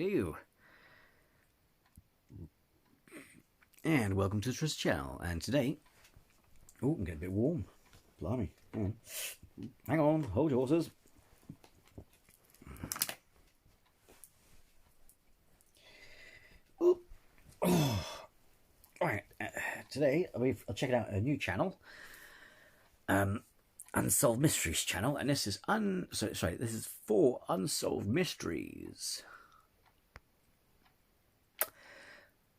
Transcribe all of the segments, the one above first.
do? And welcome to Trust Channel. And today, oh, I'm getting a bit warm. Blimey. Hang on, hold your horses. Oh. Alright, today I'll check out a new channel. Unsolved Mysteries channel, and this is this is 4 unsolved mysteries.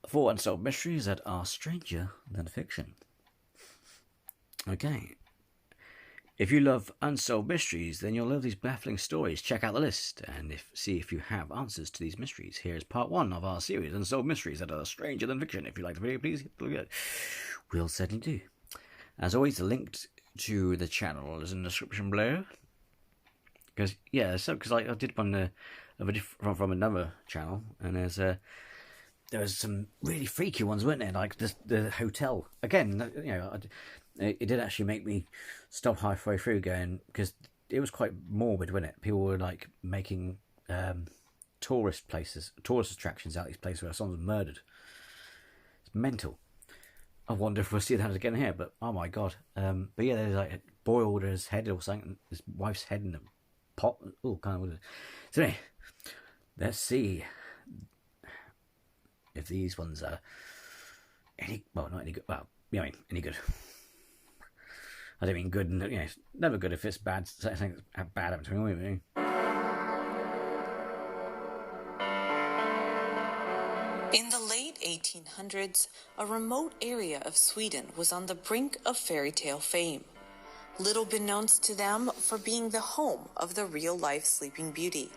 4 unsolved mysteries that are stranger than fiction. Okay. If you love unsolved mysteries, then you'll love these baffling stories. Check out the list and see if you have answers to these mysteries. Here is part 1 of our series, Unsolved Mysteries that are stranger than fiction. If you like the video, please hit the like. We'll certainly do. As always, the link to the channel is in the description below. Because I did one from another channel, and there was some really freaky ones, weren't there? Like the hotel. Again, it did actually make me stop halfway through going, because it was quite morbid, wasn't it? People were like making tourist attractions out of these places where someone was murdered. It's mental. I wonder if we'll see that again here, but oh my god. But yeah, there's like boiled his head or something, his wife's head in a pot. Oh, kind of weird. So anyway, let's see if these ones are not any good. Well, any good. I don't mean good, and it's never good if it's bad. I think it's bad happened to me. In the late 1800s, a remote area of Sweden was on the brink of fairy tale fame, little beknownst to them for being the home of the real-life Sleeping Beauty.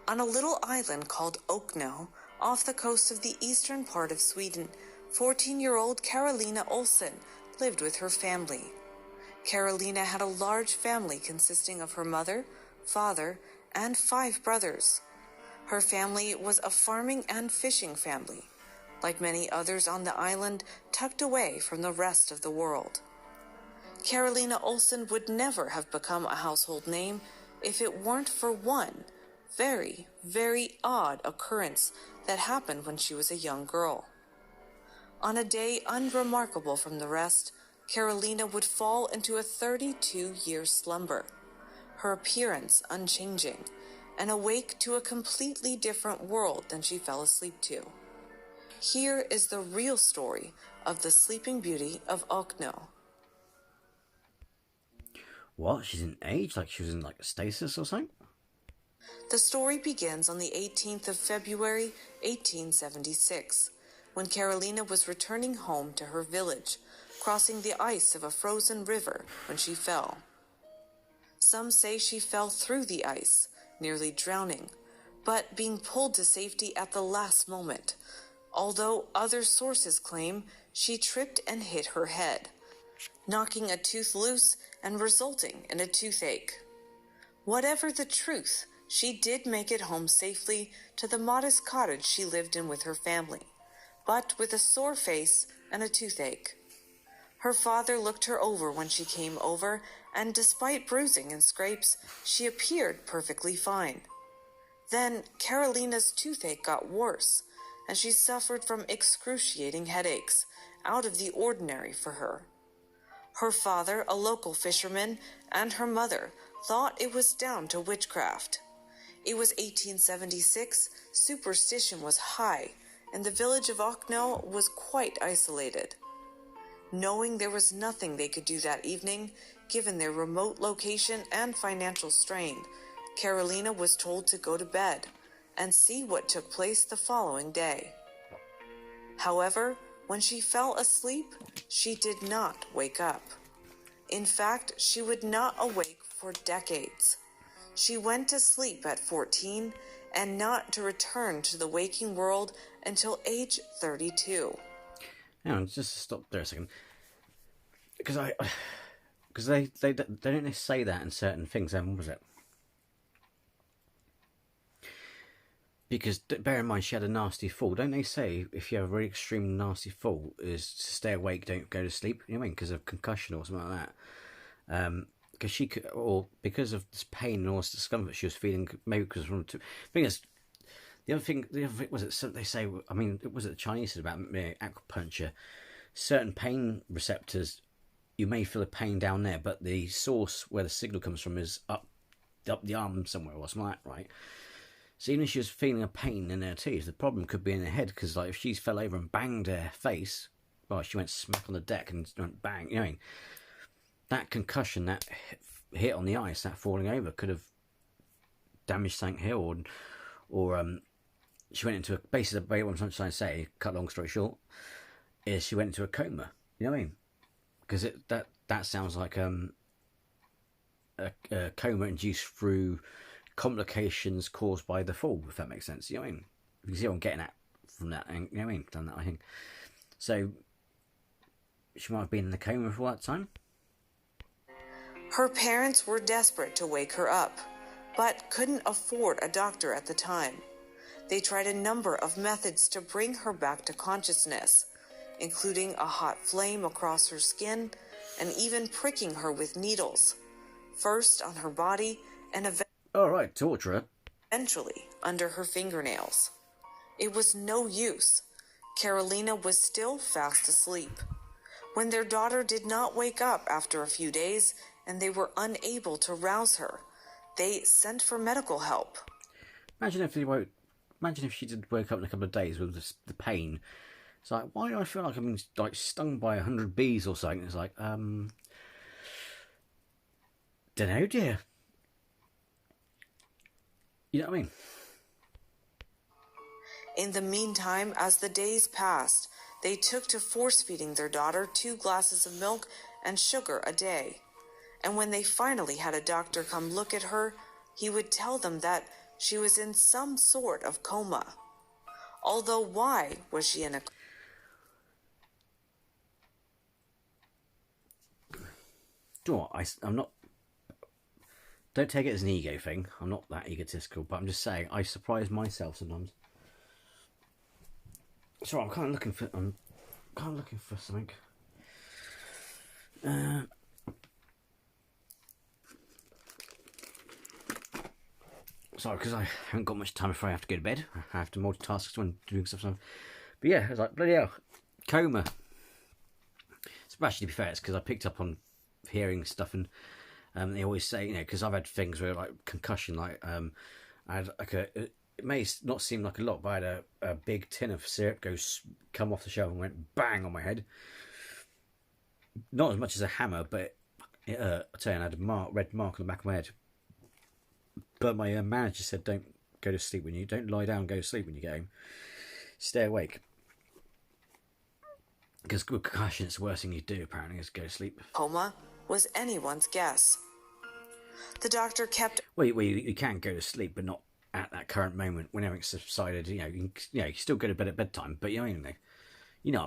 On a little island called Ocnel, off the coast of the eastern part of Sweden, 14-year-old Carolina Olson lived with her family. Carolina had a large family consisting of her mother, father, and 5 brothers. Her family was a farming and fishing family, like many others on the island, tucked away from the rest of the world. Carolina Olson would never have become a household name if it weren't for one very, very odd occurrence that happened when she was a young girl. On a day unremarkable from the rest, Carolina would fall into a 32-year slumber, her appearance unchanging, and awake to a completely different world than she fell asleep to. Here is the real story of the Sleeping Beauty of Ocnel. What? She's in age? Like she was in like stasis or something? The story begins on the 18th of February, 1876, when Carolina was returning home to her village, crossing the ice of a frozen river when she fell. Some say she fell through the ice, nearly drowning, but being pulled to safety at the last moment, although other sources claim she tripped and hit her head, knocking a tooth loose and resulting in a toothache. Whatever the truth, she did make it home safely to the modest cottage she lived in with her family, but with a sore face and a toothache. Her father looked her over when she came over, and despite bruising and scrapes, she appeared perfectly fine. Then Carolina's toothache got worse, and she suffered from excruciating headaches, out of the ordinary for her. Her father, a local fisherman, and her mother thought it was down to witchcraft. It was 1876, superstition was high, and the village of Ocnel was quite isolated. Knowing there was nothing they could do that evening, given their remote location and financial strain, Carolina was told to go to bed and see what took place the following day. However, when she fell asleep, she did not wake up. In fact, she would not awake for decades. She went to sleep at 14 and not to return to the waking world until age 32. Hang on, just stop there a second. Because they don't say that in certain things. What was it? Because bear in mind, she had a nasty fall. Don't they say if you have a really extreme nasty fall, is to stay awake, don't go to sleep? You know what I mean? Because of concussion or something like that. Because she could, or because of this pain and all this discomfort she was feeling, maybe because from. Thing is, The other thing was it? So they say, I mean, was it the Chinese about acupuncture? Certain pain receptors, you may feel a pain down there, but the source where the signal comes from is up the arm somewhere or something like that, right? So even if she was feeling a pain in her teeth, the problem could be in her head, because like if she fell over and banged her face, well, she went smack on the deck and went bang. You know what I mean? That concussion, that hit on the ice, that falling over, could have damaged something here, or she went into basically what I'm trying to say, cut long story short, is she went into a coma. You know what I mean? Because that sounds like a coma induced through complications caused by the fall, if that makes sense. You know what I mean? You can see what I'm getting at from that. You know what I mean? Done that, I think. So she might have been in the coma for all that time. Her parents were desperate to wake her up, but couldn't afford a doctor at the time. They tried a number of methods to bring her back to consciousness, including a hot flame across her skin and even pricking her with needles, first on her body and torture. Eventually under her fingernails. It was no use. Carolina was still fast asleep. When their daughter did not wake up after a few days and they were unable to rouse her, they sent for medical help. Imagine if she did wake up in a couple of days with the pain. It's like, why do I feel like I'm being like stung by 100 bees or something? It's like, don't know, dear. You know what I mean? In the meantime, as the days passed, they took to force-feeding their daughter 2 glasses of milk and sugar a day. And when they finally had a doctor come look at her, he would tell them that she was in some sort of coma. Although why was she in a... Do you know what? I'm not... Don't take it as an ego thing. I'm not that egotistical, but I'm just saying I surprise myself sometimes. So I'm kind of looking for something. Sorry, because I haven't got much time before I have to go to bed. I have to multitask when doing stuff. But yeah, it's like, bloody hell, coma. So actually, to be fair, it's because I picked up on hearing stuff, and they always say, you know, because I've had things where like concussion, like I had like it may not seem like a lot, but I had a big tin of syrup come off the shelf and went bang on my head. Not as much as a hammer, but it hurt. I tell you, I had a red mark on the back of my head. But my manager said, don't go to sleep don't lie down and go to sleep when you get home. Stay awake. Because with concussion, it's the worst thing you do, apparently, is go to sleep. Coma was anyone's guess. The doctor kept... Well, you can go to sleep, but not at that current moment when everything's subsided. You still go to bed at bedtime, but you know what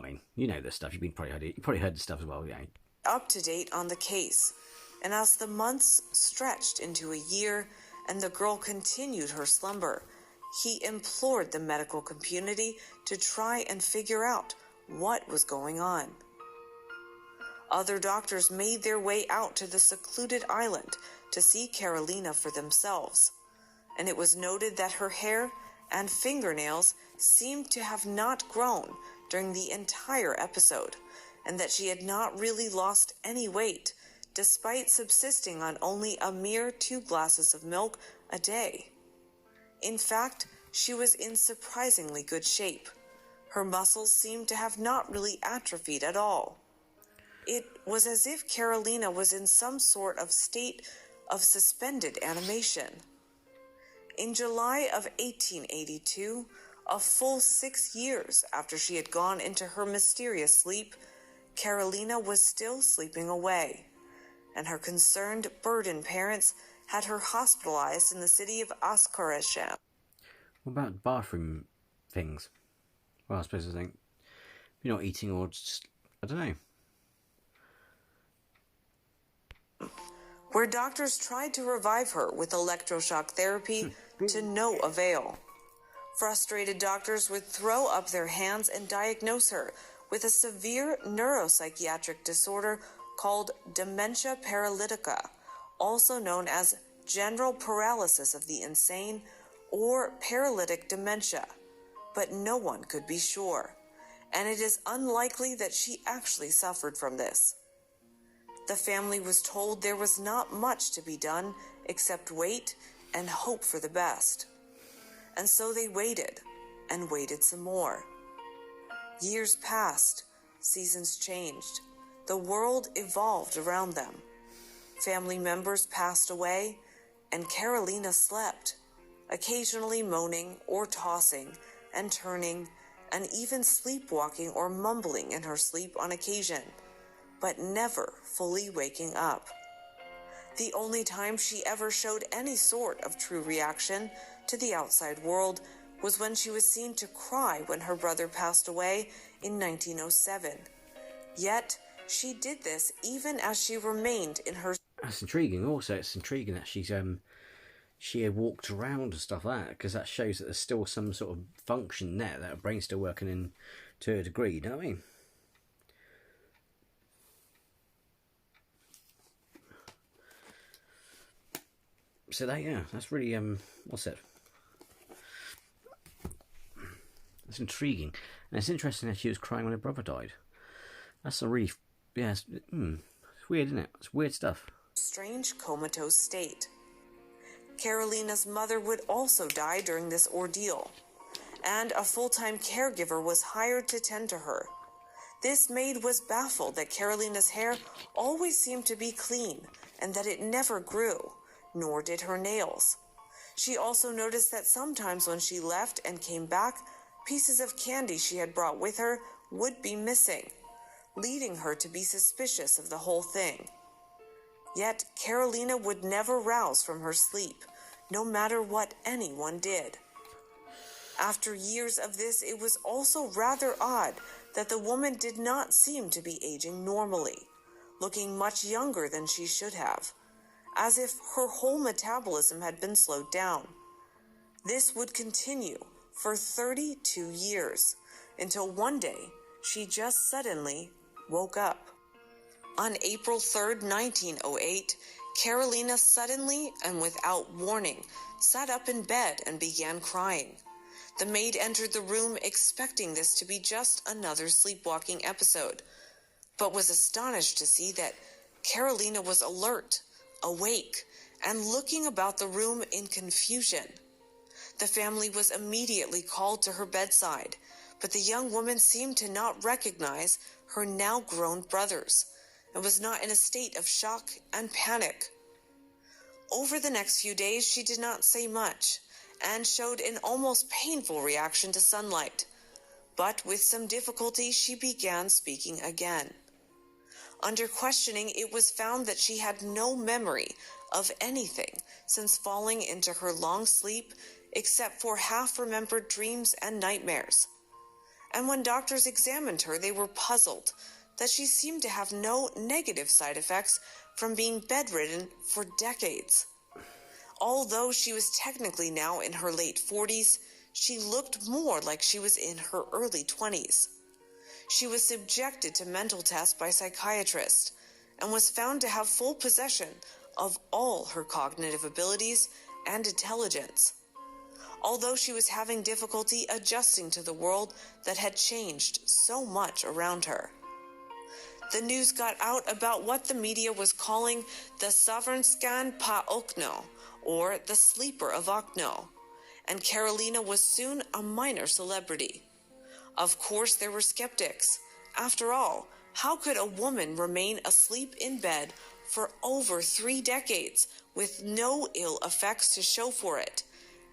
I mean. You know this stuff. You probably heard the stuff as well, yeah. Up to date on the case, and as the months stretched into a year and the girl continued her slumber, he implored the medical community to try and figure out what was going on. Other doctors made their way out to the secluded island to see Carolina for themselves, and it was noted that her hair and fingernails seemed to have not grown during the entire episode, and that she had not really lost any weight, despite subsisting on only a mere 2 glasses of milk a day. In fact, she was in surprisingly good shape. Her muscles seemed to have not really atrophied at all. It was as if Carolina was in some sort of state of suspended animation. In July of 1882, a full 6 years after she had gone into her mysterious sleep, Carolina was still sleeping away, and her concerned, burdened parents had her hospitalized in the city of Askarasham. What about bathroom things? Well, I suppose you're not eating or just, I don't know. Where doctors tried to revive her with electroshock therapy to no avail. Frustrated doctors would throw up their hands and diagnose her with a severe neuropsychiatric disorder called dementia paralytica, also known as general paralysis of the insane or paralytic dementia, but no one could be sure, and it is unlikely that she actually suffered from this. The family was told there was not much to be done except wait and hope for the best. And so they waited and waited some more. Years passed, seasons changed, the world evolved around them. Family members passed away, and Carolina slept, occasionally moaning or tossing and turning, and even sleepwalking or mumbling in her sleep on occasion, but never fully waking up. The only time she ever showed any sort of true reaction to the outside world was when she was seen to cry when her brother passed away in 1907. Yet, she did this even as she remained in her... That's intriguing. Also, it's intriguing that she had walked around and stuff like that, because that shows that there's still some sort of function there, that her brain's still working in to a degree, you know what I mean? So that, yeah, that's really, what's it? That's intriguing. And it's interesting that she was crying when her brother died. That's a really, yeah, it's weird, isn't it? It's weird stuff. Strange comatose state. Carolina's mother would also die during this ordeal, and a full-time caregiver was hired to tend to her. This maid was baffled that Carolina's hair always seemed to be clean and that it never grew, nor did her nails. She also noticed that sometimes when she left and came back, pieces of candy she had brought with her would be missing, leading her to be suspicious of the whole thing. Yet Carolina would never rouse from her sleep, no matter what anyone did. After years of this, it was also rather odd that the woman did not seem to be aging normally, looking much younger than she should have, as if her whole metabolism had been slowed down. This would continue for 32 years, until one day she just suddenly woke up. On April 3rd, 1908, Carolina suddenly and without warning sat up in bed and began crying. The maid entered the room expecting this to be just another sleepwalking episode, but was astonished to see that Carolina was alert, awake, and looking about the room in confusion. The family was immediately called to her bedside, but the young woman seemed to not recognize her now grown brothers, and was not in a state of shock and panic. Over the next few days, she did not say much, and showed an almost painful reaction to sunlight. But with some difficulty, she began speaking again. Under questioning, it was found that she had no memory of anything since falling into her long sleep, except for half-remembered dreams and nightmares. And when doctors examined her, they were puzzled that she seemed to have no negative side effects from being bedridden for decades. Although she was technically now in her late 40s, she looked more like she was in her early 20s. She was subjected to mental tests by psychiatrists and was found to have full possession of all her cognitive abilities and intelligence. Although she was having difficulty adjusting to the world that had changed so much around her. The news got out about what the media was calling the Sovereignskan pa Ocnel, or the Sleeper of Ocnel, and Carolina was soon a minor celebrity. Of course, there were skeptics. After all, how could a woman remain asleep in bed for over 3 decades with no ill effects to show for it,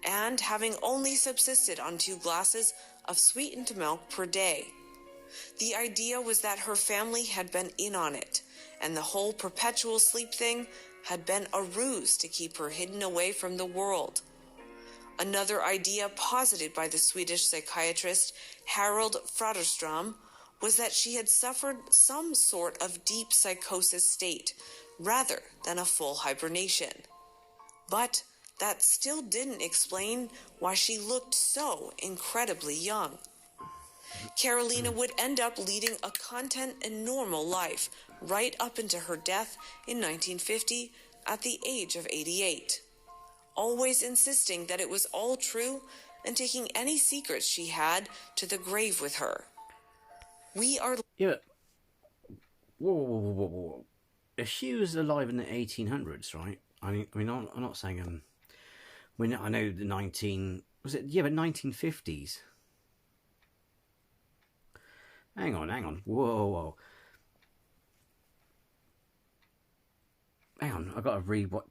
and having only subsisted on 2 glasses of sweetened milk per day? The idea was that her family had been in on it, and the whole perpetual sleep thing had been a ruse to keep her hidden away from the world. Another idea posited by the Swedish psychiatrist Harold Fraderstrom was that she had suffered some sort of deep psychosis state rather than a full hibernation. But that still didn't explain why she looked so incredibly young. Carolina would end up leading a content and normal life right up into her death in 1950 at the age of 88. always insisting that it was all true and taking any secrets she had to the grave with her. We are... Yeah, whoa. If she was alive in the 1800s, right? I mean, I'm not saying I know the 1950s. Hang on. Whoa. Hang on, I got to read what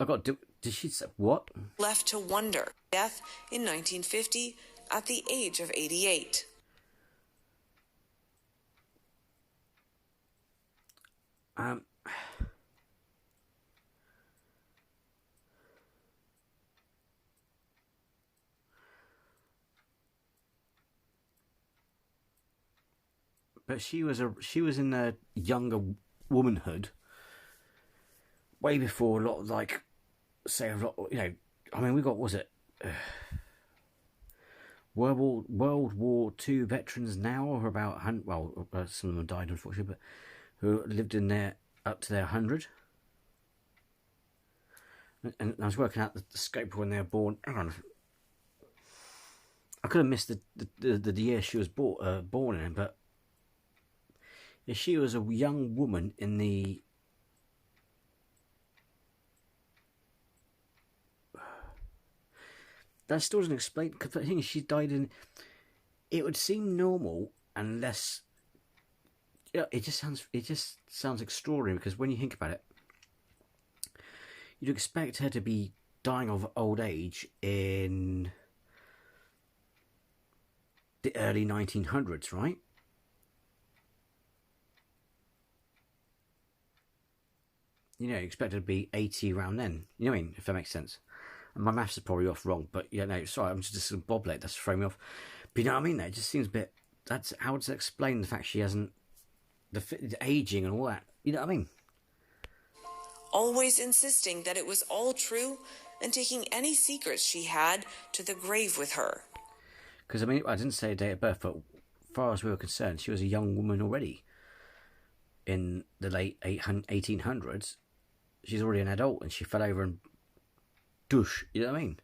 I got to do. Did she say what? Left to wonder. Death in 1950 at the age of 88. But she was in a younger womanhood way before a lot of, like, say, a lot, you know, I mean, we got, was it World War II veterans now, or about, well, some of them died unfortunately, but who lived in there up to their 100. And I was working out the scope when they were born. Hang on, I could have missed the year she was born in, but if she was a young woman in the... That still doesn't explain, because the thing is, she died in... It would seem normal unless... Yeah, it just sounds extraordinary, because when you think about it, you'd expect her to be dying of old age in the early 1900s, right? You know, you expect her to be 80 around then. You know what I mean? If that makes sense. And my maths is probably off wrong, but yeah, no, sorry, I'm just a boblet. That's throwing me off. But you know what I mean? It just seems a bit... That's how does it explain the fact she hasn't... The aging and all that. You know what I mean? Always insisting that it was all true and taking any secrets she had to the grave with her. Because, I mean, I didn't say a date of birth, but as far as we were concerned, she was a young woman already. In the late 1800s, she's already an adult, and she fell over and... Douche, you know what I mean?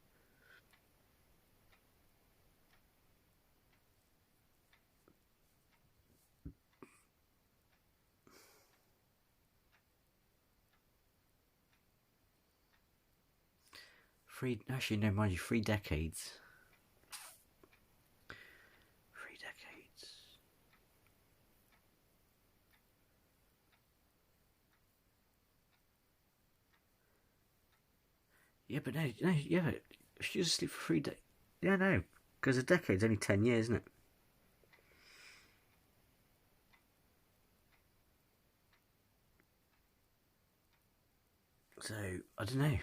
Actually, no, mind you, 3 decades. 3 decades. Yeah, but no, yeah, she was asleep for 3 days. Yeah, no, because a decade's only 10 years, isn't it? So, I don't know.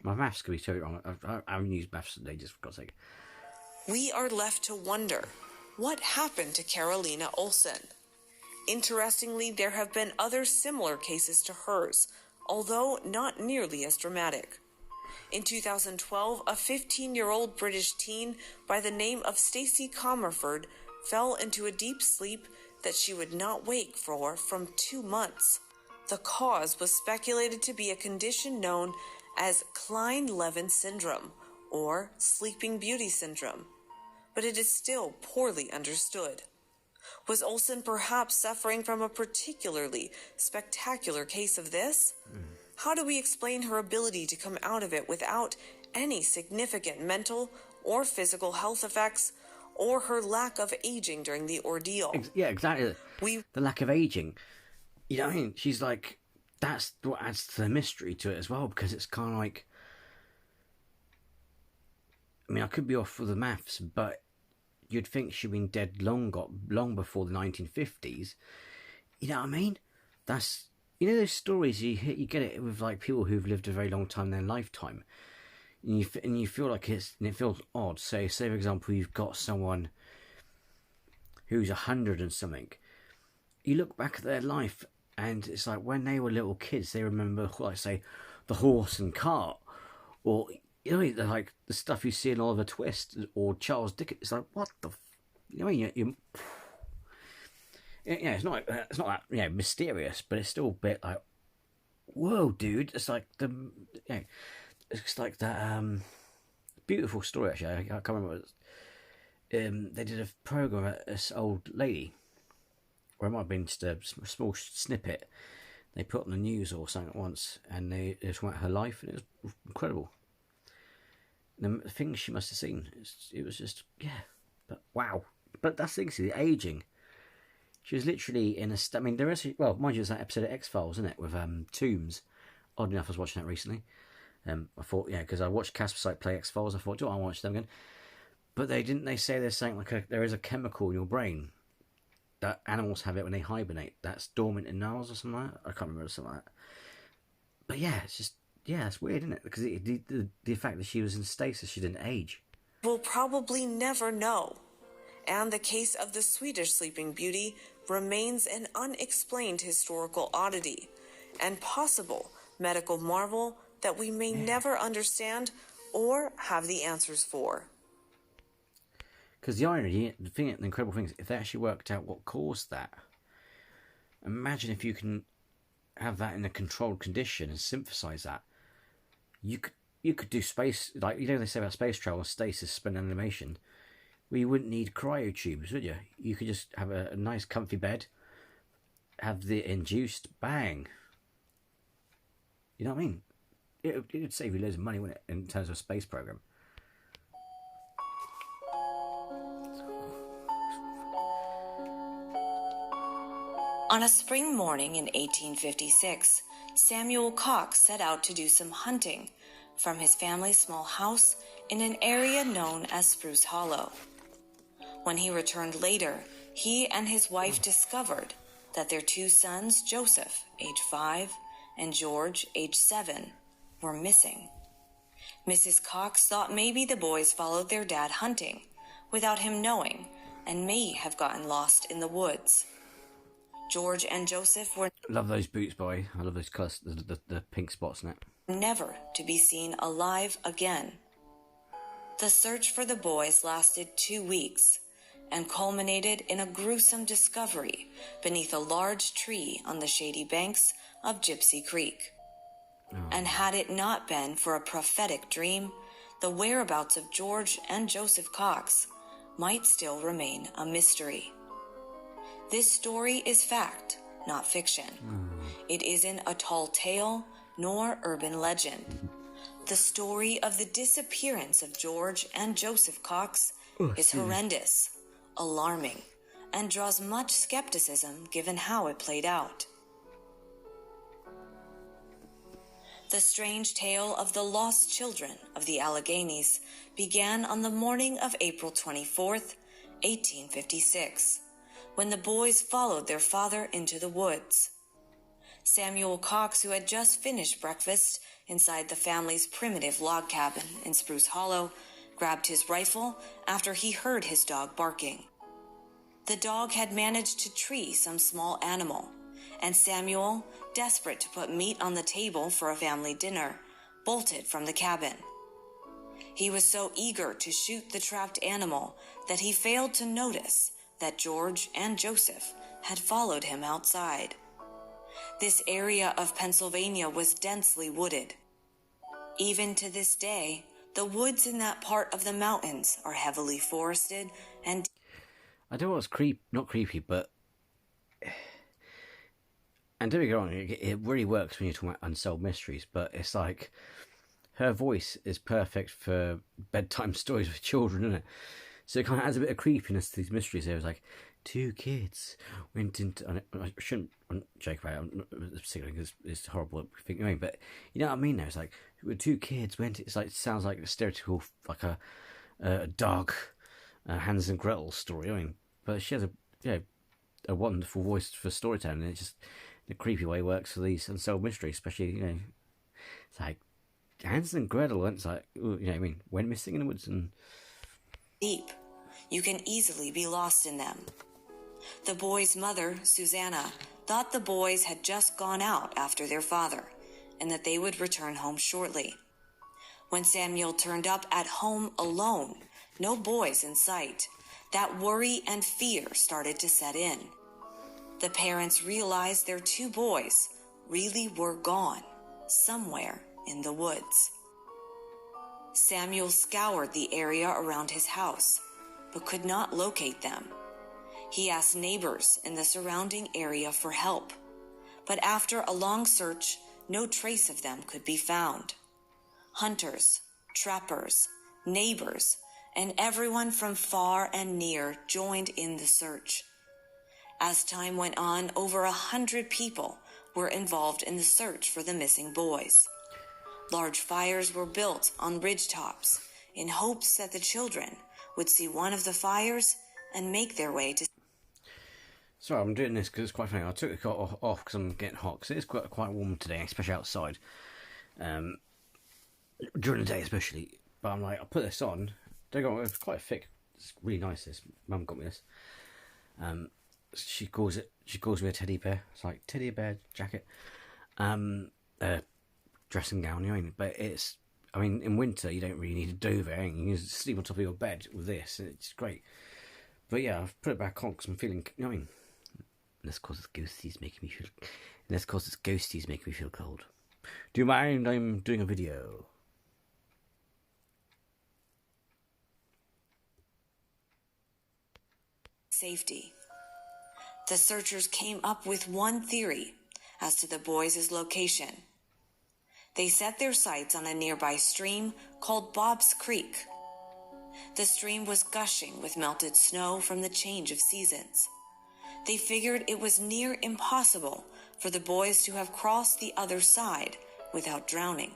My maths could be totally wrong. I haven't used maths today, just for God's sake. We are left to wonder, what happened to Carolina Olson? Interestingly, there have been other similar cases to hers, although not nearly as dramatic. In 2012, a 15-year-old British teen by the name of Stacey Comerford fell into a deep sleep that she would not wake for from 2 months. The cause was speculated to be a condition known as Klein-Levin syndrome, or Sleeping Beauty syndrome, but it is still poorly understood. Was Olson perhaps suffering from a particularly spectacular case of this? How do we explain her ability to come out of it without any significant mental or physical health effects, or her lack of aging during the ordeal? Yeah, exactly. The lack of aging. You know what I mean? She's like... That's what adds to the mystery to it as well, because it's kind of like... I mean, I could be off with the maths, but you'd think she'd been dead long before the 1950s. You know what I mean? That's... You know those stories, you get it with like people who've lived a very long time in their lifetime. And you feel like it feels odd. Say for example, you've got someone who's 100 and something. You look back at their life... And it's like when they were little kids, they remember, like, say, the horse and cart, or you know, like the stuff you see in Oliver Twist or Charles Dickens. It's like, what the, you know, yeah, it's not that mysterious, but it's still a bit like, whoa, dude. It's like it's like that beautiful story. Actually, I can't remember. They did a program about this old lady, or it might have been just a small snippet they put on the news or something at once, and they just went her life, and it was incredible. The things she must have seen, it was just, yeah, but wow. But that's the thing, see, the aging. She was literally in a I mean, there is, well, mind you, there's that episode of X-Files, isn't it, with Toombs. Oddly enough, I was watching that recently. I thought, yeah, because I watched Casper Site play X-Files, I thought, do I watch them again? But they say there's something like there is a chemical in your brain that animals have it when they hibernate. That's dormant in ours or something like that. I can't remember, something like that. But yeah, it's just, yeah, it's weird, isn't it? Because the fact that she was in stasis, she didn't age. We'll probably never know. And the case of the Swedish Sleeping Beauty remains an unexplained historical oddity and possible medical marvel that we may never understand or have the answers for. Because the irony, the incredible thing is, if they actually worked out what caused that, imagine if you can have that in a controlled condition and synthesize that. You could do space, like, you know, they say about space travel, stasis, spin animation. Well, you wouldn't need cryotubes, would you? You could just have a nice comfy bed, have the induced bang. You know what I mean? It would save you loads of money, wouldn't it, in terms of a space program? On a spring morning in 1856, Samuel Cox set out to do some hunting from his family's small house in an area known as Spruce Hollow. When he returned later, he and his wife discovered that their two sons, Joseph, age 5, and George, age 7, were missing. Mrs. Cox thought maybe the boys followed their dad hunting without him knowing and may have gotten lost in the woods. George and Joseph were... Love those boots, boy. I love those colours, the pink spots in it. ...never to be seen alive again. The search for the boys lasted 2 weeks and culminated in a gruesome discovery beneath a large tree on the shady banks of Gypsy Creek. Oh. And had it not been for a prophetic dream, the whereabouts of George and Joseph Cox might still remain a mystery. This story is fact, not fiction. It isn't a tall tale nor urban legend. The story of the disappearance of George and Joseph Cox is horrendous, alarming, and draws much skepticism given how it played out. The strange tale of the lost children of the Alleghenies began on the morning of April 24th, 1856. When the boys followed their father into the woods. Samuel Cox, who had just finished breakfast inside the family's primitive log cabin in Spruce Hollow, grabbed his rifle after he heard his dog barking. The dog had managed to tree some small animal, and Samuel, desperate to put meat on the table for a family dinner, bolted from the cabin. He was so eager to shoot the trapped animal that he failed to notice that George and Joseph had followed him outside. This area of Pennsylvania was densely wooded. Even to this day, the woods in that part of the mountains are heavily forested and... I don't know what's not creepy, but... And don't get me wrong, it really works when you're talking about unsolved mysteries, but it's like... Her voice is perfect for bedtime stories with children, isn't it? So it kind of adds a bit of creepiness to these mysteries. There was like, 2 kids went into... I shouldn't joke about it, particularly because it's horrible thing, but you know what I mean now? It's like, 2 kids went... It's like, it sounds like a stereotypical, like a dark Hans and Gretel story. I mean, but she has a wonderful voice for storytelling, and it just, in a creepy way, works for these unsolved mysteries, especially, you know, it's like, Hans and Gretel, and it's like, you know what I mean, went missing in the woods and... Deep. You can easily be lost in them. The boys' mother, Susanna, thought the boys had just gone out after their father and that they would return home shortly. When Samuel turned up at home alone, no boys in sight, that worry and fear started to set in. The parents realized their 2 boys really were gone somewhere in the woods. Samuel scoured the area around his house, but could not locate them. He asked neighbors in the surrounding area for help, but after a long search, no trace of them could be found. Hunters, trappers, neighbors, and everyone from far and near joined in the search. As time went on, over 100 people were involved in the search for the missing boys. Large fires were built on ridgetops in hopes that the children would see one of the fires and make their way to... Sorry, I'm doing this because it's quite funny. I took the coat off because I'm getting hot, because it's quite warm today, especially outside. During the day especially. But I'm like, I'll put this on. It's quite thick. It's really nice, this. Mum got me this. She calls me a teddy bear. It's like teddy bear jacket. Dressing gown, you know. But it's, I mean, in winter you don't really need a duvet. You can just sleep on top of your bed with this, and it's great. But yeah, I've put it back on because I'm feeling, you know what I mean? Unless, of course, it's ghosties making me feel cold. Do you mind? I'm doing a video. Safety. The searchers came up with one theory as to the boys' location. They set their sights on a nearby stream called Bob's Creek. The stream was gushing with melted snow from the change of seasons. They figured it was near impossible for the boys to have crossed the other side without drowning.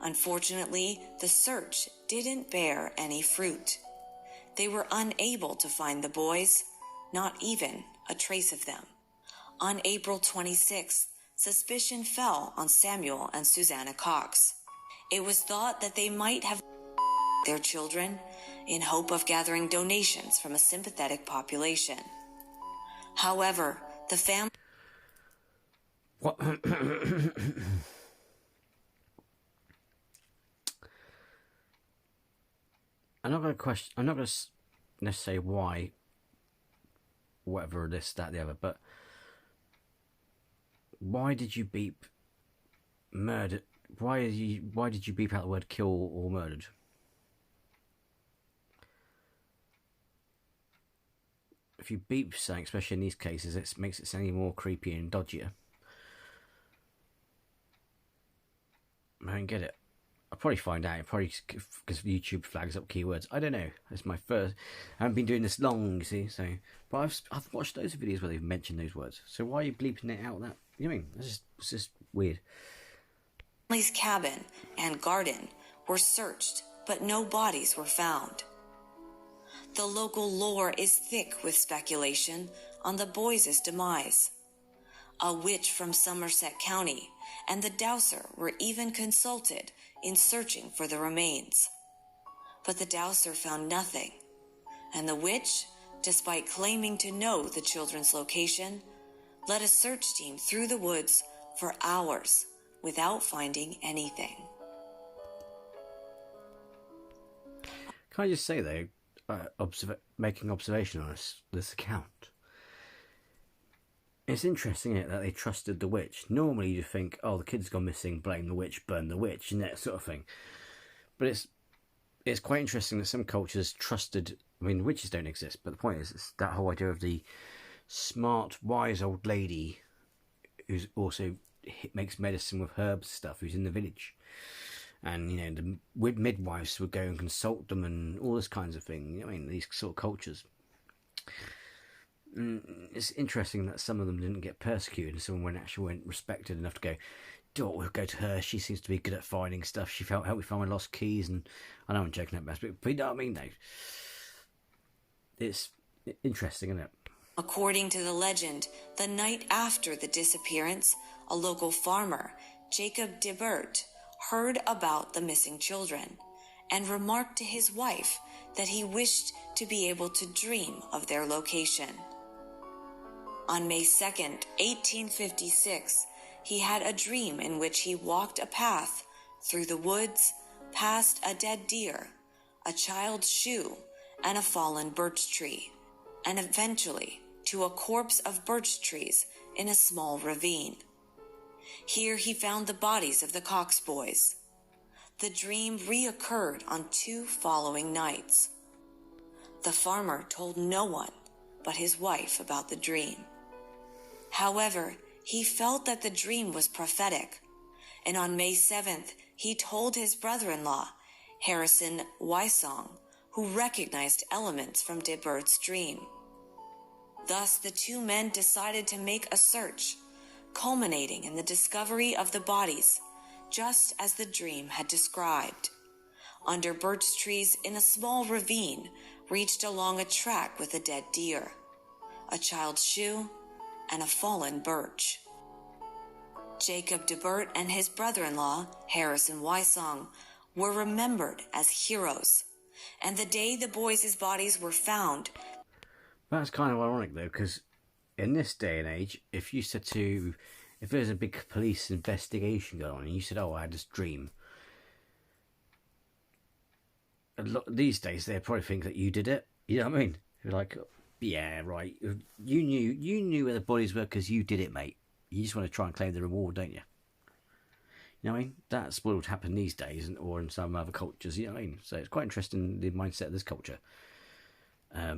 Unfortunately, the search didn't bear any fruit. They were unable to find the boys, not even a trace of them. On April 26th, suspicion fell on Samuel and Susanna Cox. It was thought that they might have their children in hope of gathering donations from a sympathetic population. However, the family... What? I'm not going to necessarily why, whatever, this, that, the other, but why did you beep murder? Why did you beep out the word kill or murdered? If you beep something, especially in these cases, it makes it sound even more creepy and dodgier. I don't get it. I'll probably find out. Probably because YouTube flags up keywords. I don't know. It's my first. I haven't been doing this long, you see. So, but I've watched those videos where they've mentioned those words. So why are you bleeping it out? That, you know what I mean? It's just weird. Family's cabin and garden were searched, but no bodies were found. The local lore is thick with speculation on the boys' demise. A witch from Somerset County and the Dowser were even consulted in searching for the remains. But the Dowser found nothing, and the witch, despite claiming to know the children's location, led a search team through the woods for hours without finding anything. Can I just say, though, making observation on this account, it's interesting, isn't it, that they trusted the witch. Normally you think, oh, the kid's gone missing, blame the witch, burn the witch, and that sort of thing. But it's quite interesting that some cultures trusted. I mean, witches don't exist, but the point is, it's that whole idea of the smart, wise old lady who's also makes medicine with herbs stuff, who's in the village. And, you know, the midwives would go and consult them and all this kinds of thing. You know what I mean? These sort of cultures. It's interesting that some of them didn't get persecuted and some went respected enough to go, we'll go to her. She seems to be good at finding stuff. She helped me find my lost keys. And I know I'm joking at best, but you know what I mean, though? It's interesting, isn't it? According to the legend, the night after the disappearance, a local farmer, Jacob DeBert, heard about the missing children and remarked to his wife that he wished to be able to dream of their location. On May 2nd, 1856, he had a dream in which he walked a path through the woods, past a dead deer, a child's shoe, and a fallen birch tree, and eventually to a corpse of birch trees in a small ravine. Here he found the bodies of the Cox boys. The dream reoccurred on 2 following nights. The farmer told no one but his wife about the dream. However, he felt that the dream was prophetic, and on May 7th, he told his brother-in-law, Harrison Wysong, who recognized elements from DeBert's dream. Thus, the 2 men decided to make a search, culminating in the discovery of the bodies, just as the dream had described. Under birch trees in a small ravine reached along a track with a dead deer, a child's shoe, and a fallen birch. Jacob DeBert and his brother-in-law, Harrison Wysong, were remembered as heroes, and the day the boys' bodies were found... That's kind of ironic, though, because in this day and age, if there's a big police investigation going on, and you said, oh, I had this dream, these days they probably think that you did it. You know what I mean? You're like, yeah, right. You knew where the bodies were because you did it, mate. You just want to try and claim the reward, don't you? You know what I mean? That's what would happen these days, or in some other cultures. You know what I mean? So it's quite interesting, the mindset of this culture,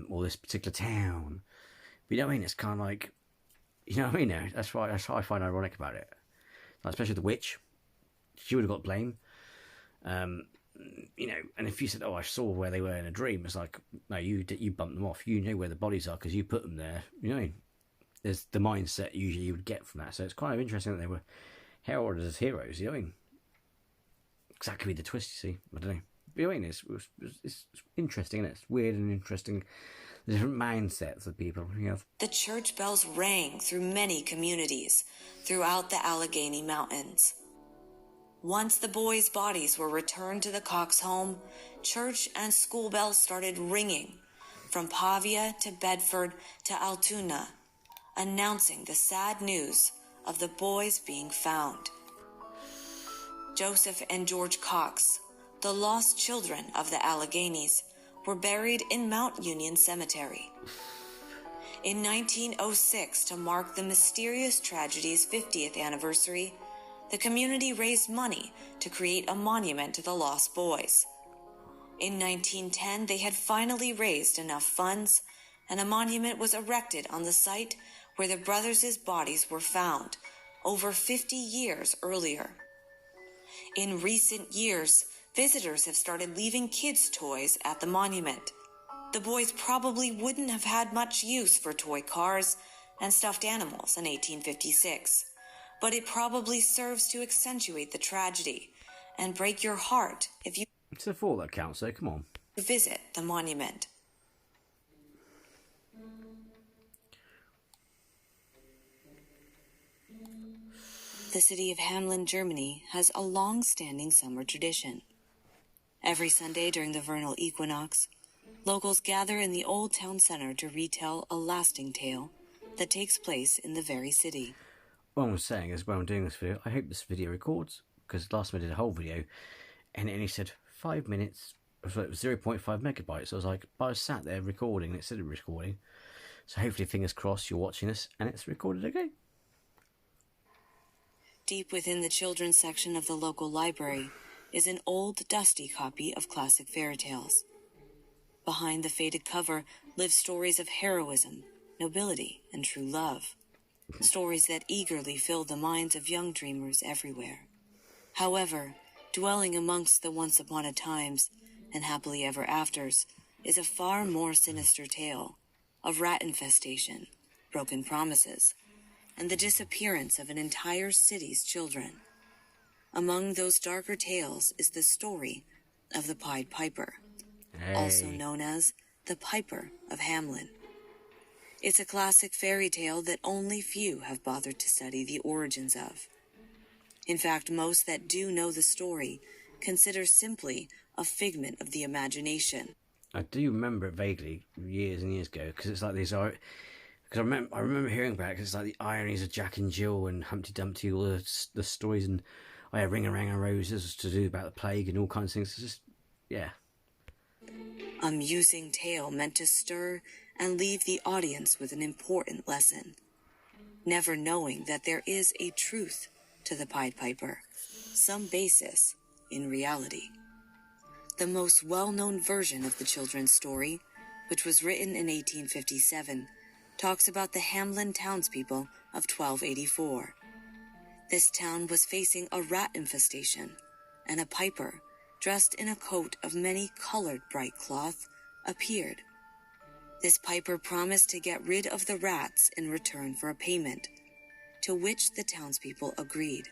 or this particular town. But you know what I mean? It's kind of like, you know what I mean? That's what I find ironic about it. Like, especially the witch, she would have got blame. You know, and if you said, "Oh, I saw where they were in a dream," it's like, no, you bumped them off. You know where the bodies are because you put them there. You know what I mean? There's the mindset usually you would get from that. So it's kind of interesting that they were heralded as heroes. You know what I mean? Exactly the twist, you see. I don't know. But you know what I mean? It's interesting, and it's weird and interesting. The different mindsets of people you have. The church bells rang through many communities throughout the Allegheny Mountains. Once the boys' bodies were returned to the Cox home, church and school bells started ringing from Pavia to Bedford to Altoona, announcing the sad news of the boys being found. Joseph and George Cox, the lost children of the Alleghenies, were buried in Mount Union Cemetery. In 1906, to mark the mysterious tragedy's 50th anniversary, the community raised money to create a monument to the lost boys. In 1910, they had finally raised enough funds, and a monument was erected on the site where the brothers' bodies were found over 50 years earlier. In recent years, visitors have started leaving kids' toys at the monument. The boys probably wouldn't have had much use for toy cars and stuffed animals in 1856, but it probably serves to accentuate the tragedy and break your heart if you... It's the thought that counts, so come on. ...visit the monument. The city of Hamlin, Germany, has a long-standing summer tradition. Every Sunday during the vernal equinox, locals gather in the old town center to retell a lasting tale that takes place in the very city. What I was saying is, when I'm doing this video, I hope this video records, because last time I did a whole video, and it only said 5 minutes, so it was 0.5 megabytes. So I was like, I was sat there recording, and it said recording. So hopefully, fingers crossed, you're watching this, and it's recorded okay. Deep within the children's section of the local library is an old, dusty copy of classic fairy tales. Behind the faded cover live stories of heroism, nobility, and true love. Stories that eagerly fill the minds of young dreamers everywhere. However, dwelling amongst the once upon a times and happily ever afters is a far more sinister tale of rat infestation, broken promises, and the disappearance of an entire city's children. Among those darker tales is the story of the Pied Piper, also known as the Piper of Hamlin. It's a classic fairy tale that only few have bothered to study the origins of. In fact, most that do know the story consider simply a figment of the imagination. I do remember it vaguely years and years ago, because it's like these are... Because I remember hearing about it, because it's like the ironies of Jack and Jill and Humpty Dumpty, all the stories, and I had Ring-a-Rang and Roses to do about the plague and all kinds of things. It's just, yeah. A musing tale meant to stir and leave the audience with an important lesson, never knowing that there is a truth to the Pied Piper, some basis in reality. The most well-known version of the children's story, which was written in 1857, talks about the Hamlin townspeople of 1284. This town was facing a rat infestation, and a piper, dressed in a coat of many colored bright cloth, appeared. This piper promised to get rid of the rats in return for a payment, to which the townspeople agreed.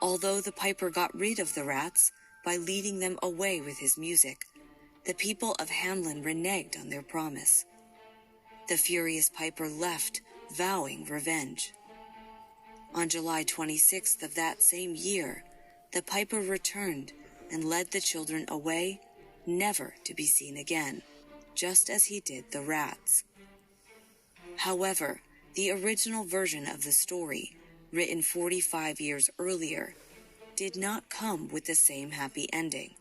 Although the piper got rid of the rats by leading them away with his music, the people of Hamlin reneged on their promise. The furious piper left, vowing revenge. On July 26th of that same year, the piper returned and led the children away, never to be seen again, just as he did the rats. However, the original version of the story, written 45 years earlier, did not come with the same happy ending.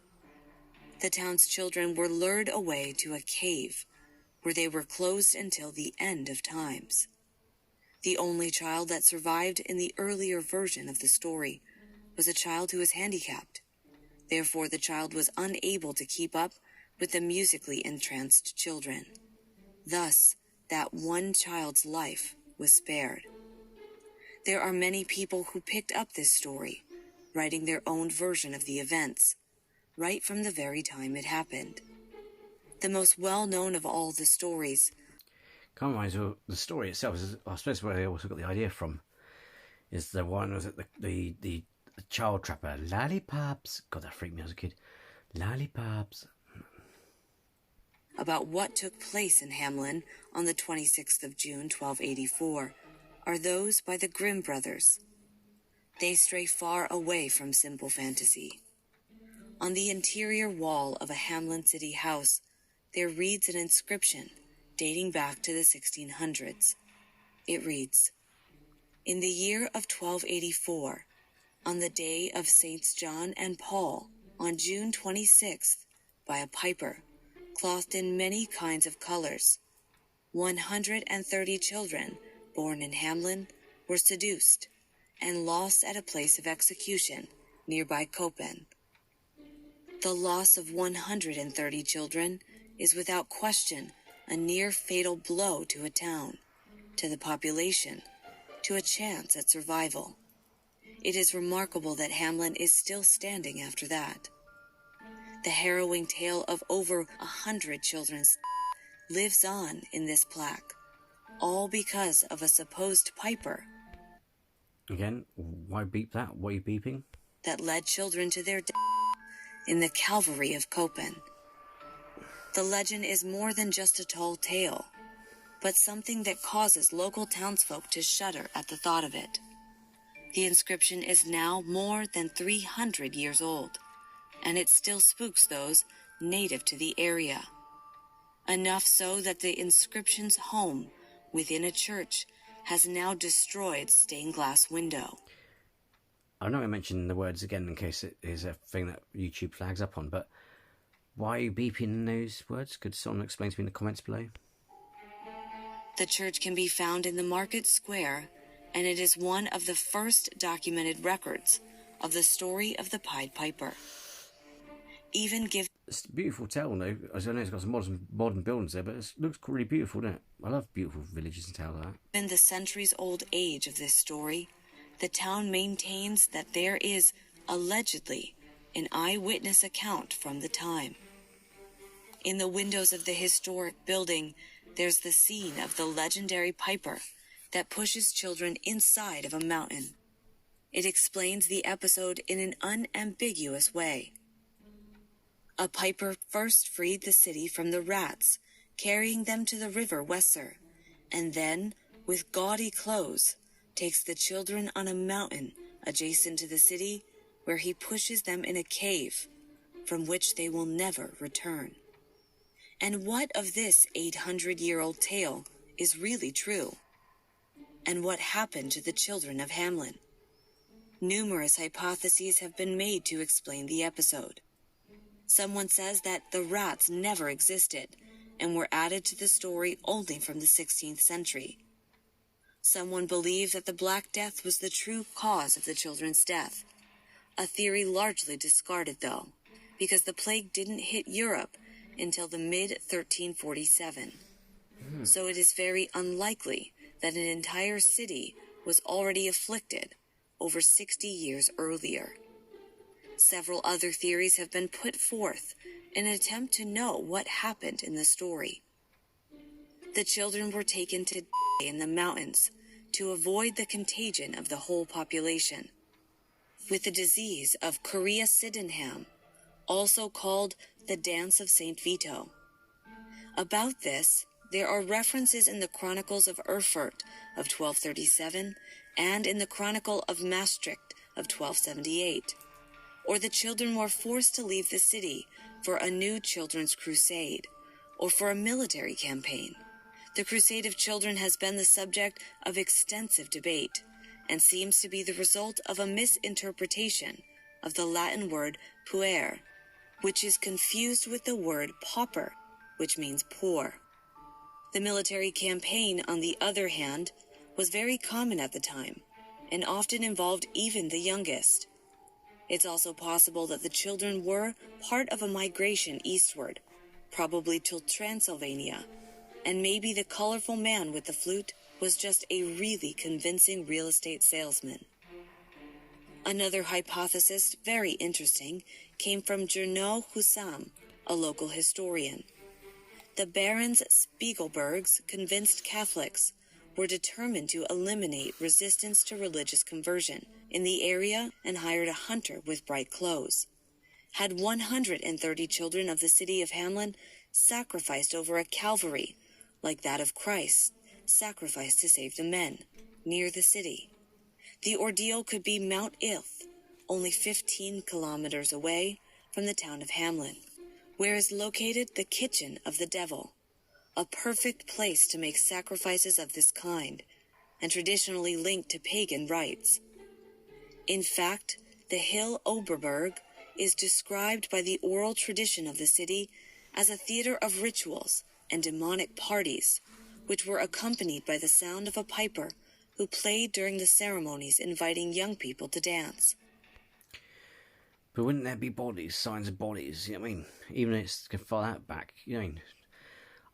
The town's children were lured away to a cave, where they were closed until the end of times. The only child that survived in the earlier version of the story was a child who was handicapped. Therefore, the child was unable to keep up with the musically entranced children. Thus, that one child's life was spared. There are many people who picked up this story, writing their own version of the events, right from the very time it happened. The most well-known of all the stories. Can't realize the story itself is, I suppose, where they also got the idea from, is the one, was it the child trapper, lollipops. God, that freaked me as a kid. Lollipops. About what took place in Hamlin on the 26th of June, 1284, are those by the Grimm brothers. They stray far away from simple fantasy. On the interior wall of a Hamlin city house, there reads an inscription dating back to the 1600s. It reads, "In the year of 1284, on the day of Saints John and Paul, on June 26th, by a piper, clothed in many kinds of colors, 130 children born in Hamlin were seduced and lost at a place of execution nearby Copen. The loss of 130 children is without question a near fatal blow to a town, to the population, to a chance at survival. It is remarkable that Hamlin is still standing after that. The harrowing tale of over 100 children's lives on in this plaque, all because of a supposed piper." Again, why beep that? What are you beeping? "That led children to their death in the Calvary of Copen. The legend is more than just a tall tale, but something that causes local townsfolk to shudder at the thought of it. The inscription is now more than 300 years old, and it still spooks those native to the area. Enough so that the inscription's home within a church has now destroyed stained glass window." I'm not going to mention the words again in case it is a thing that YouTube flags up on, but why are you beeping those words? Could someone explain to me in the comments below? The church can be found in the market square, and it is one of the first documented records of the story of the Pied Piper. It's a beautiful town, though. I know it's got some modern buildings there, but it looks really beautiful, doesn't it? I love beautiful villages and towns like that. In the centuries-old age of this story, the town maintains that there is, allegedly, an eyewitness account from the time. In the windows of the historic building, there's the scene of the legendary piper that pushes children inside of a mountain. It explains the episode in an unambiguous way. A piper first freed the city from the rats, carrying them to the river Weser, and then, with gaudy clothes, takes the children on a mountain adjacent to the city, where he pushes them in a cave, from which they will never return. And what of this 800-year-old tale is really true? And what happened to the children of Hamlin? Numerous hypotheses have been made to explain the episode. Someone says that the rats never existed and were added to the story only from the 16th century. Someone believes that the Black Death was the true cause of the children's death. a theory largely discarded, though, because the plague didn't hit Europe until the mid-1347. So it is very unlikely that an entire city was already afflicted over 60 years earlier. Several other theories have been put forth in an attempt to know what happened in the story. The children were taken to die in the mountains to avoid the contagion of the whole population, with the disease of Chorea Sydenham, also called the Dance of St. Vito. About this, there are references in the Chronicles of Erfurt of 1237 and in the Chronicle of Maastricht of 1278. Or the children were forced to leave the city for a new children's crusade, or for a military campaign. The Crusade of Children has been the subject of extensive debate, and seems to be the result of a misinterpretation of the Latin word puer, which is confused with the word pauper, which means poor. The military campaign, on the other hand, was very common at the time, and often involved even the youngest. It's also possible that the children were part of a migration eastward, probably to Transylvania, and maybe the colorful man with the flute was just a really convincing real estate salesman. Another hypothesis, very interesting, came from Gernot Hussam, a local historian. The Barons Spiegelbergs, convinced Catholics, were determined to eliminate resistance to religious conversion in the area and hired a hunter with bright clothes. Had 130 children of the city of Hamlin sacrificed over a Calvary, like that of Christ, sacrificed to save the men, near the city. The ordeal could be Mount Ilth, only 15 kilometers away from the town of Hamlin, where is located the Kitchen of the Devil, a perfect place to make sacrifices of this kind, and traditionally linked to pagan rites. In fact, the hill Oberberg is described by the oral tradition of the city as a theater of rituals and demonic parties, which were accompanied by the sound of a piper who played during the ceremonies inviting young people to dance. But wouldn't there be bodies, signs of bodies? You know what I mean? Even if it's can fall out back, you know what I mean?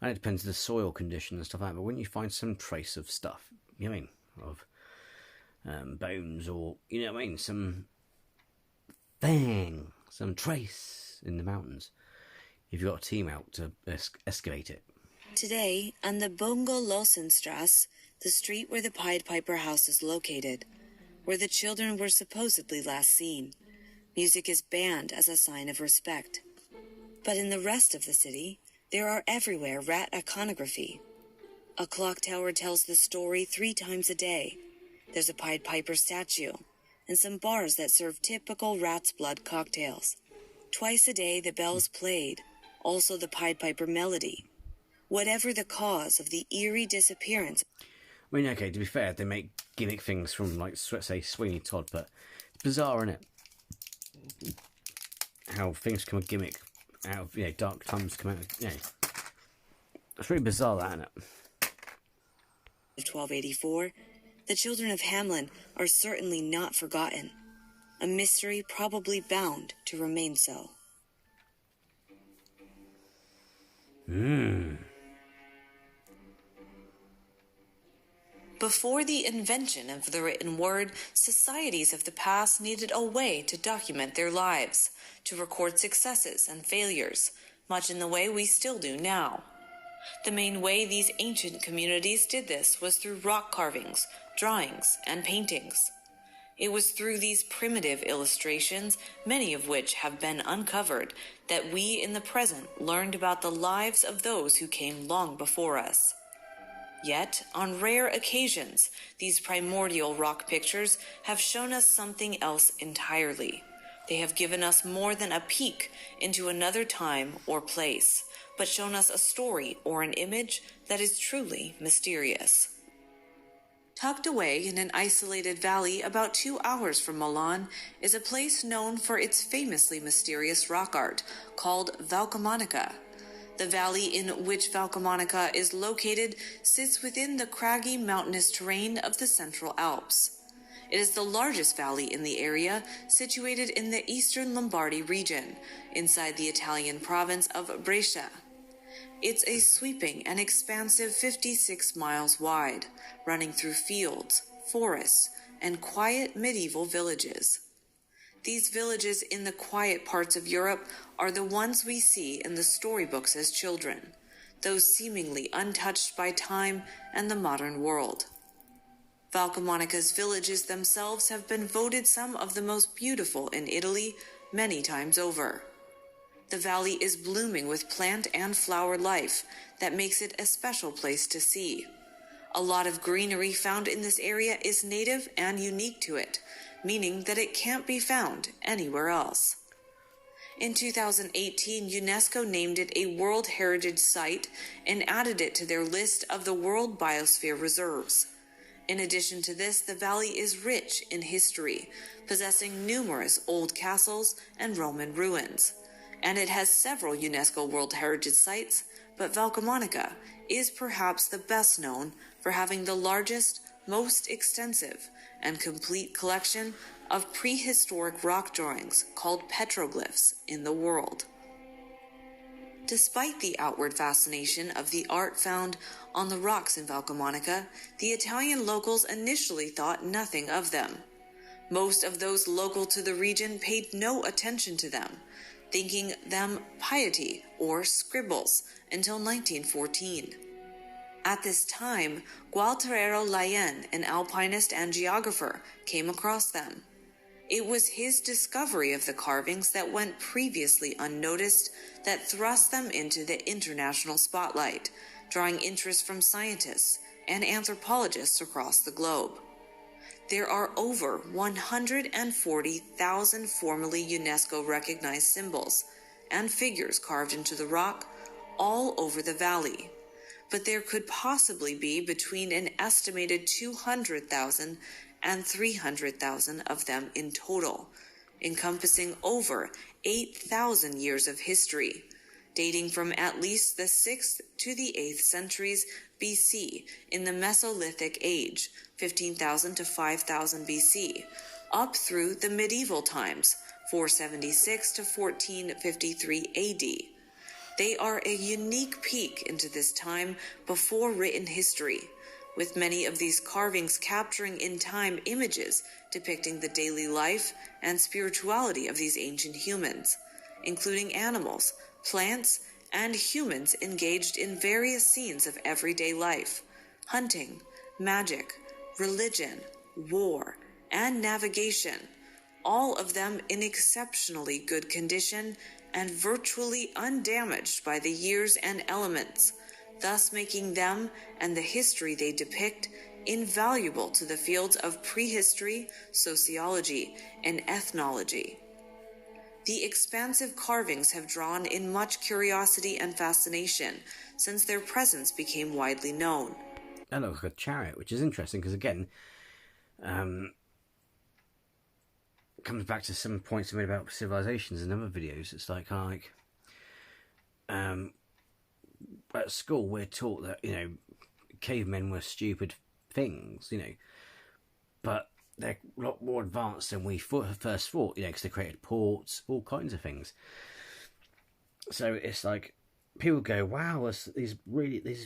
I know it depends on the soil condition and stuff like that, but wouldn't you find some trace of stuff, you know what I mean? Of bones or, you know what I mean? Some thing, some trace in the mountains. If you've got a team out to excavate it. Today, on the Bungo-Lossenstrasse, the street where the Pied Piper house is located, where the children were supposedly last seen, music is banned as a sign of respect. But in the rest of the city, there are everywhere rat iconography. A clock tower tells the story 3 times a day. There's a Pied Piper statue, and some bars that serve typical rat's blood cocktails. Twice a day the bells played, also the Pied Piper melody. Whatever the cause of the eerie disappearance... I mean, okay, to be fair, they make gimmick things from, like, say, Sweeney Todd, but it's bizarre, isn't it? How things come a gimmick out of, you know, dark times come out of, you know. It's really bizarre, that, isn't it? 1284, the children of Hamlin are certainly not forgotten. A mystery probably bound to remain so. Before the invention of the written word, societies of the past needed a way to document their lives, to record successes and failures, much in the way we still do now. The main way these ancient communities did this was through rock carvings, drawings, and paintings. It was through these primitive illustrations, many of which have been uncovered, that we in the present learned about the lives of those who came long before us. Yet, on rare occasions, these primordial rock pictures have shown us something else entirely. They have given us more than a peek into another time or place, but shown us a story or an image that is truly mysterious. Tucked away in an isolated valley about 2 hours from Milan is a place known for its famously mysterious rock art called Valcamonica. The valley in which Valcamonica is located sits within the craggy mountainous terrain of the Central Alps. It is the largest valley in the area, situated in the eastern Lombardy region, inside the Italian province of Brescia. It's a sweeping and expansive 56 miles wide, running through fields, forests, and quiet medieval villages. These villages in the quiet parts of Europe are the ones we see in the storybooks as children, those seemingly untouched by time and the modern world. Valcamonica's villages themselves have been voted some of the most beautiful in Italy many times over. The valley is blooming with plant and flower life that makes it a special place to see. A lot of greenery found in this area is native and unique to it, meaning that it can't be found anywhere else. In 2018, UNESCO named it a World Heritage Site and added it to their list of the World Biosphere Reserves. In addition to this, the valley is rich in history, possessing numerous old castles and Roman ruins. And it has several UNESCO World Heritage Sites, but Valcamonica is perhaps the best known for having the largest, most extensive, and complete collection of prehistoric rock drawings called petroglyphs in the world. Despite the outward fascination of the art found on the rocks in Valcamonica, the Italian locals initially thought nothing of them. Most of those local to the region paid no attention to them, thinking them piety or scribbles until 1914. At this time, Gualtiero Laien, an alpinist and geographer, came across them. It was his discovery of the carvings that went previously unnoticed that thrust them into the international spotlight, drawing interest from scientists and anthropologists across the globe. There are over 140,000 formally UNESCO-recognized symbols and figures carved into the rock all over the valley, but there could possibly be between an estimated 200,000 and 300,000 of them in total, encompassing over 8,000 years of history, dating from at least the 6th to the 8th centuries BC in the Mesolithic Age, 15,000 to 5,000 BC, up through the medieval times, 476 to 1453 AD. They are a unique peek into this time before written history, with many of these carvings capturing in time images depicting the daily life and spirituality of these ancient humans, including animals, plants, and humans engaged in various scenes of everyday life, hunting, magic, religion, war, and navigation, all of them in exceptionally good condition and virtually undamaged by the years and elements, thus making them and the history they depict invaluable to the fields of prehistory, sociology, and ethnology. The expansive carvings have drawn in much curiosity and fascination since their presence became widely known. That looks like a chariot, which is interesting because, again, comes back to some points I made about civilizations in other videos. It's like at school we're taught that, cavemen were stupid things, but they're a lot more advanced than we first thought, because they created ports, all kinds of things. So it's like people go, wow, there's these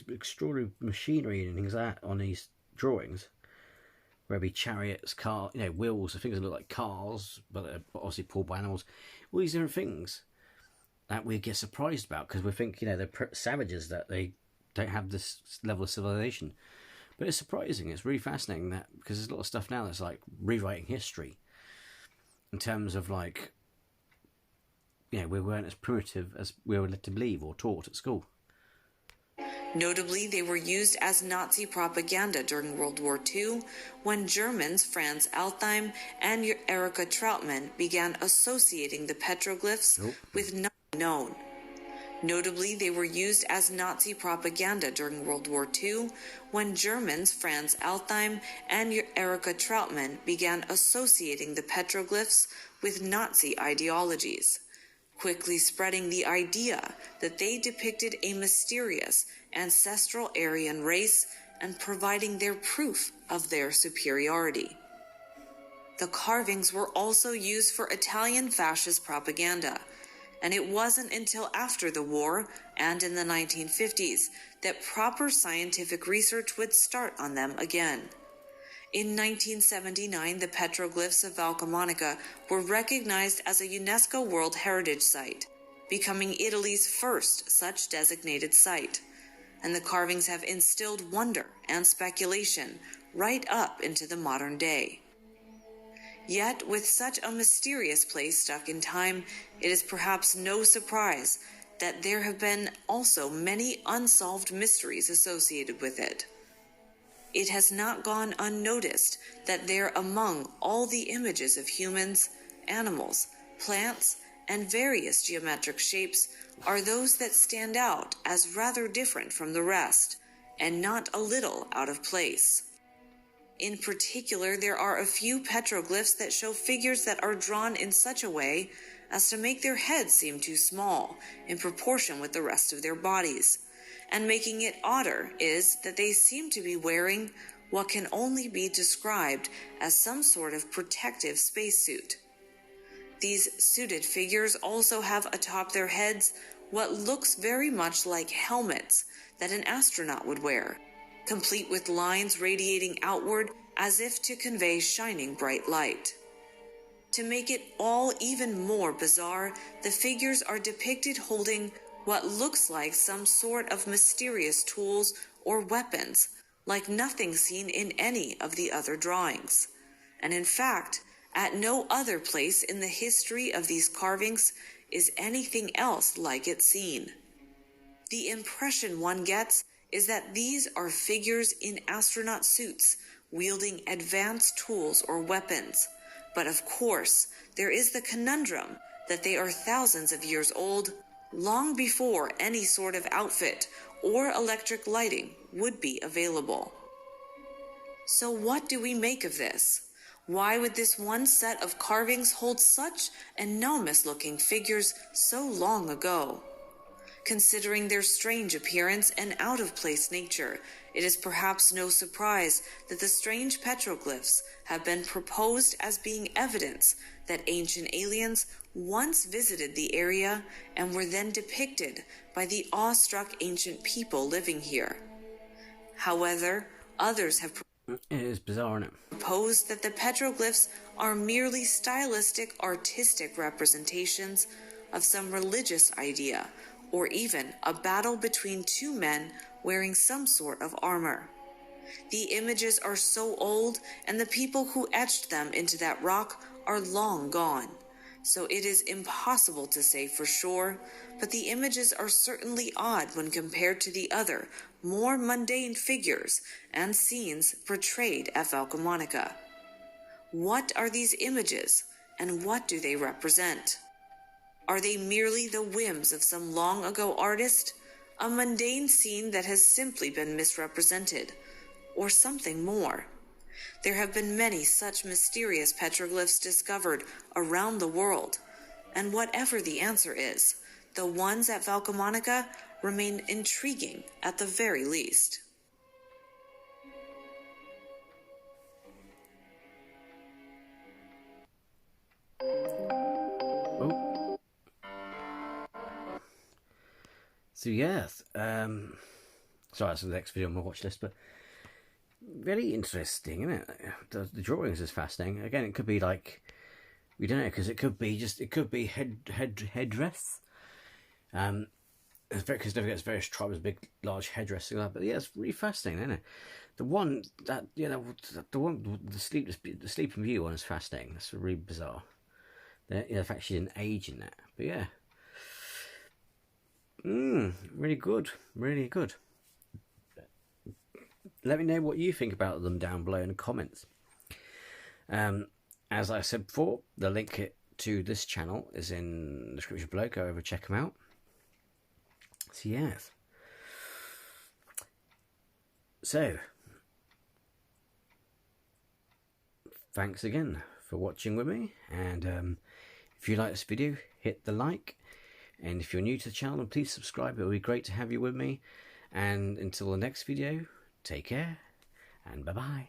extraordinary machinery and things like that on these drawings. Where be chariots, car, wheels, things that look like cars, but they're obviously pulled by animals. All these different things that we get surprised about because we think, they're savages, that they don't have this level of civilization. But it's surprising. It's really fascinating that because there's a lot of stuff now that's like rewriting history in terms of like, we weren't as primitive as we were led to believe or taught at school. Notably, they were used as Nazi propaganda during World War II when Germans Franz Altheim and Erika Trautmann began associating the petroglyphs with nothing known. Notably, they were used as Nazi propaganda during World War II when Germans Franz Altheim and Erika Trautmann began associating the petroglyphs with Nazi ideologies, quickly spreading the idea that they depicted a mysterious ancestral Aryan race and providing their proof of their superiority. The carvings were also used for Italian fascist propaganda, and it wasn't until after the war and in the 1950s that proper scientific research would start on them again. In 1979, the petroglyphs of Valcamonica were recognized as a UNESCO World Heritage Site, becoming Italy's first such designated site, and the carvings have instilled wonder and speculation right up into the modern day. Yet, with such a mysterious place stuck in time, it is perhaps no surprise that there have been also many unsolved mysteries associated with it. It has not gone unnoticed that there, among all the images of humans, animals, plants, and various geometric shapes, are those that stand out as rather different from the rest, and not a little out of place. In particular, there are a few petroglyphs that show figures that are drawn in such a way as to make their heads seem too small in proportion with the rest of their bodies. And making it odder is that they seem to be wearing what can only be described as some sort of protective spacesuit. These suited figures also have atop their heads what looks very much like helmets that an astronaut would wear, complete with lines radiating outward as if to convey shining bright light. To make it all even more bizarre, the figures are depicted holding what looks like some sort of mysterious tools or weapons, like nothing seen in any of the other drawings. And in fact, at no other place in the history of these carvings is anything else like it seen. The impression one gets is that these are figures in astronaut suits wielding advanced tools or weapons. But of course, there is the conundrum that they are thousands of years old, long before any sort of outfit or electric lighting would be available. So what do we make of this? Why would this one set of carvings hold such enormous-looking figures so long ago? Considering their strange appearance and out-of-place nature, it is perhaps no surprise that the strange petroglyphs have been proposed as being evidence that ancient aliens once visited the area and were then depicted by the awestruck ancient people living here. However, others have It is bizarre, isn't it? proposed that the petroglyphs are merely stylistic, artistic representations of some religious idea, or even a battle between two men wearing some sort of armor. The images are so old, and the people who etched them into that rock are long gone, so it is impossible to say for sure, but the images are certainly odd when compared to the other, more mundane figures and scenes portrayed at Valcamonica. What are these images, and what do they represent? Are they merely the whims of some long-ago artist, a mundane scene that has simply been misrepresented, or something more? There have been many such mysterious petroglyphs discovered around the world, and whatever the answer is, the ones at Valcamonica remain intriguing at the very least. Oh. So yes, sorry, that's the next video on my watch list, but very interesting, isn't it? The drawings is fascinating. Again, it could be like, we don't know, because it could be headdress. Because it's various tribes, big, large headdresses like that. But yeah, it's really fascinating, isn't it? The one that the sleeping view one is fascinating. That's really bizarre. The fact she didn't age in that, but yeah, really good, really good. Let me know what you think about them down below in the comments. As I said before, the link to this channel is in the description below. Go over, check them out. So yes. So, thanks again for watching with me, and if you like this video, hit the like, and if you're new to the channel, please subscribe. It will be great to have you with me, and until the next video, take care, and bye-bye.